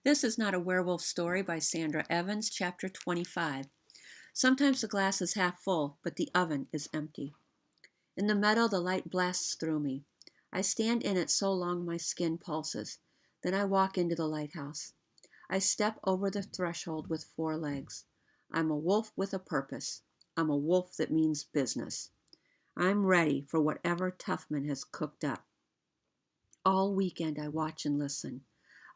This is not a werewolf story by Sandra Evans, chapter 25. Sometimes the glass is half full, but the oven is empty. In the meadow, the light blasts through me. I stand in it so long my skin pulses. Then I walk into the lighthouse. I step over the threshold with 4 legs. I'm a wolf with a purpose. I'm a wolf that means business. I'm ready for whatever Tuffman has cooked up. All weekend I watch and listen.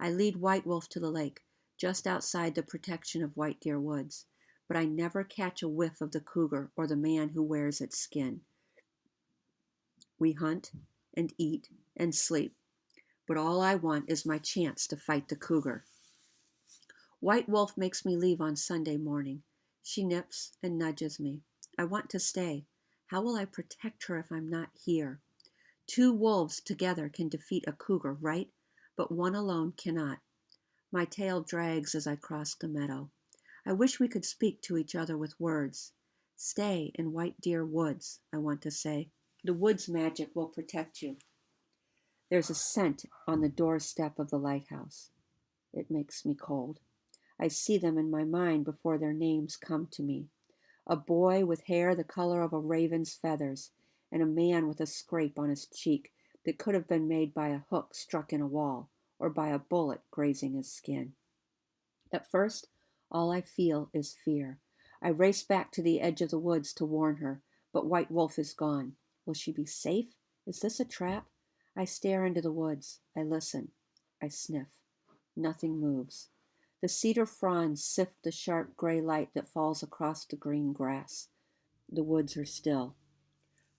I lead White Wolf to the lake, just outside the protection of White Deer Woods, but I never catch a whiff of the cougar or the man who wears its skin. We hunt and eat and sleep, but all I want is my chance to fight the cougar. White Wolf makes me leave on Sunday morning. She nips and nudges me. I want to stay. How will I protect her if I'm not here? 2 wolves together can defeat a cougar, right? But one alone cannot. My tail drags as I cross the meadow. I wish we could speak to each other with words. Stay in White Deer Woods, I want to say. The woods magic will protect you. There's a scent on the doorstep of the lighthouse. It makes me cold. I see them in my mind before their names come to me. A boy with hair the color of a raven's feathers, and a man with a scrape on his cheek that could have been made by a hook struck in a wall, or by a bullet grazing his skin. At first, all I feel is fear. I race back to the edge of the woods to warn her, but White Wolf is gone. Will she be safe? Is this a trap? I stare into the woods. I listen. I sniff. Nothing moves. The cedar fronds sift the sharp gray light that falls across the green grass. The woods are still.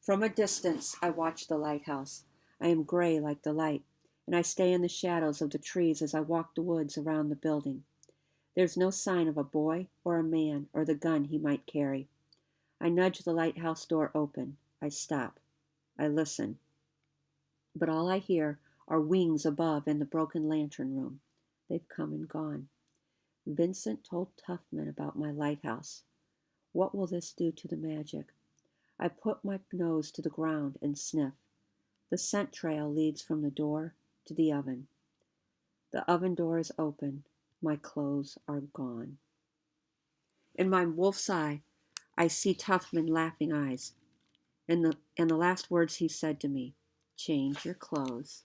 From a distance, I watch the lighthouse. I am gray like the light, and I stay in the shadows of the trees as I walk the woods around the building. There's no sign of a boy or a man or the gun he might carry. I nudge the lighthouse door open. I stop. I listen. But all I hear are wings above in the broken lantern room. They've come and gone. Vincent told Tuffman about my lighthouse. What will this do to the magic? I put my nose to the ground and sniff. The scent trail leads from the door to the oven. The oven door is open. My clothes are gone. In my wolf's eye, I see Tuffman laughing eyes. And the last words he said to me, change your clothes.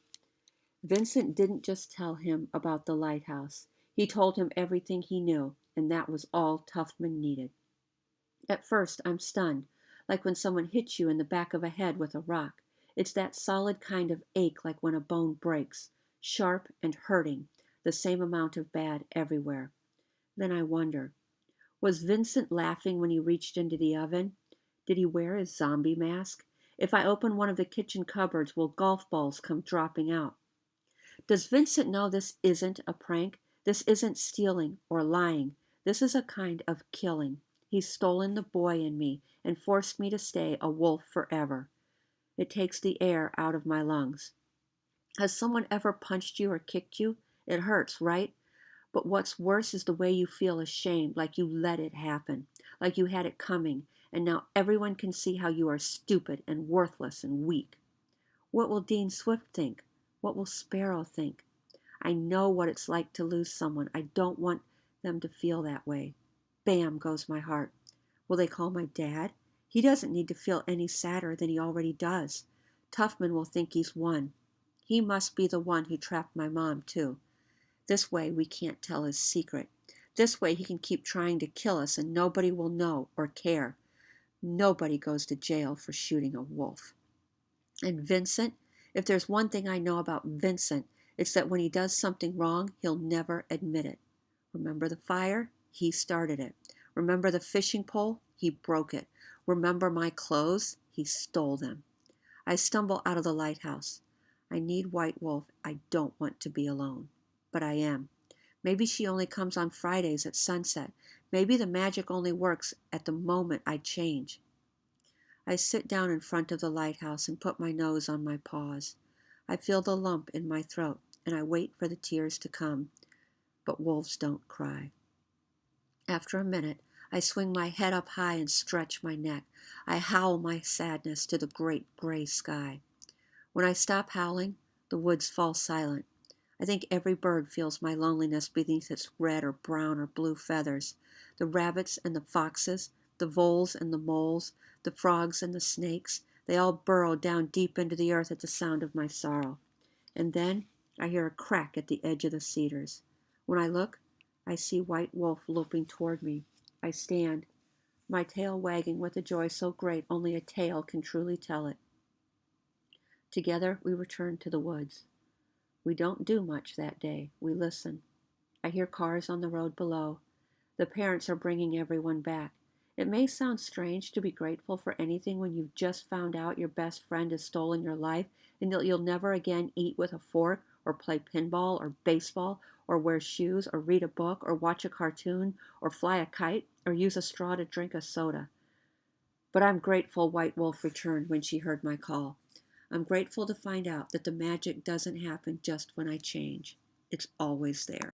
Vincent didn't just tell him about the lighthouse. He told him everything he knew, and that was all Tuffman needed. At first, I'm stunned, like when someone hits you in the back of a head with a rock. It's that solid kind of ache like when a bone breaks, sharp and hurting, the same amount of bad everywhere. Then I wonder, was Vincent laughing when he reached into the oven? Did he wear his zombie mask? If I open one of the kitchen cupboards, will golf balls come dropping out? Does Vincent know this isn't a prank? This isn't stealing or lying. This is a kind of killing. He's stolen the boy in me and forced me to stay a wolf forever. It takes the air out of my lungs. Has someone ever punched you or kicked you? It hurts, right? But what's worse is the way you feel ashamed, like you let it happen, like you had it coming, and now everyone can see how you are stupid and worthless and weak. What will Dean Swift think? What will Sparrow think? I know what it's like to lose someone. I don't want them to feel that way. Bam goes my heart. Will they call my dad? He doesn't need to feel any sadder than he already does. Tuffman will think he's won. He must be the one who trapped my mom, too. This way we can't tell his secret. This way he can keep trying to kill us and nobody will know or care. Nobody goes to jail for shooting a wolf. And Vincent, if there's one thing I know about Vincent, it's that when he does something wrong, he'll never admit it. Remember the fire? He started it. Remember the fishing pole? He broke it. Remember my clothes? He stole them. I stumble out of the lighthouse. I need White Wolf. I don't want to be alone. But I am. Maybe she only comes on Fridays at sunset. Maybe the magic only works at the moment I change. I sit down in front of the lighthouse and put my nose on my paws. I feel the lump in my throat, and I wait for the tears to come. But wolves don't cry. After a minute, I swing my head up high and stretch my neck. I howl my sadness to the great gray sky. When I stop howling, the woods fall silent. I think every bird feels my loneliness beneath its red or brown or blue feathers. The rabbits and the foxes, the voles and the moles, the frogs and the snakes, they all burrow down deep into the earth at the sound of my sorrow. And then I hear a crack at the edge of the cedars. When I look, I see White Wolf loping toward me. I stand, my tail wagging with a joy so great only a tail can truly tell it. Together we return to the woods. We don't do much that day. We listen. I hear cars on the road below. The parents are bringing everyone back. It may sound strange to be grateful for anything when you've just found out your best friend has stolen your life and that you'll never again eat with a fork or play pinball or baseball or wear shoes or read a book or watch a cartoon or fly a kite or use a straw to drink a soda. But I'm grateful White Wolf returned when she heard my call. I'm grateful to find out that the magic doesn't happen just when I change. It's always there.